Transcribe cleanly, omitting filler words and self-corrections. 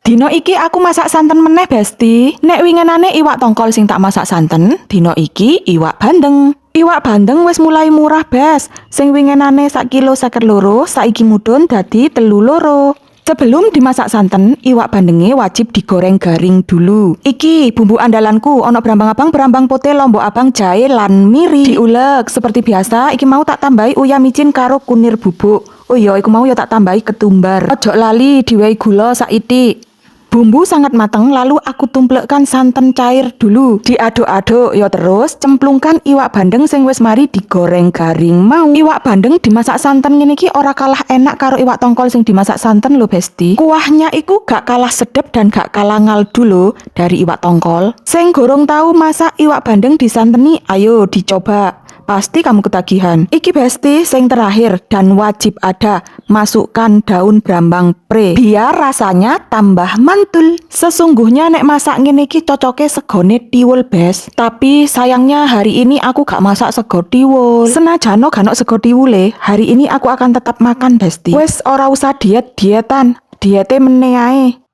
Dino iki aku masak santen meneh, Besti. Nek winginane iwak tongkol sing tak masak santen, dino iki iwak bandeng. Iwak bandeng wis mulai murah, Bes. Sing winginane sak kilo 52, saiki mudhun dadi 3 loro. Sebelum dimasak santen, iwak bandenge wajib digoreng garing dulu. Iki bumbu andalanku, ono brambang abang, brambang putih, lombok abang, jahe lan miri. Diulek seperti biasa, iki mau tak tambahi uyah micin karo kunir bubuk. Oh iya, iku mau ya tak tambahi ketumbar. Ojo lali diwehi gula saithik. Bumbu sangat mateng, lalu aku tumplekkan santan cair dulu. Diaduk-aduk, ya terus cemplungkan iwak bandeng sing wis mari digoreng garing mau. Iwak bandeng dimasak santen ngene iki ora kalah enak karo iwak tongkol sing dimasak santen lho, Besti. Kuahnya iku gak kalah sedep dan gak kalah ngaldu lho dari iwak tongkol. Sing gorong tahu masak iwak bandeng disanteni, ayo dicoba. Pasti kamu ketagihan. Iki Besti, sing terakhir dan wajib ada, masukkan daun brambang pre biar rasanya tambah mantul. Sesungguhnya nek masak ngene iki cocoke segone tiwul, Bes. Tapi sayangnya hari ini aku gak masak sego tiwul. Senajano gak ono sego tiwule, hari ini aku akan tetap makan, Besti. Wes ora usah dietan. Diete meneh ae.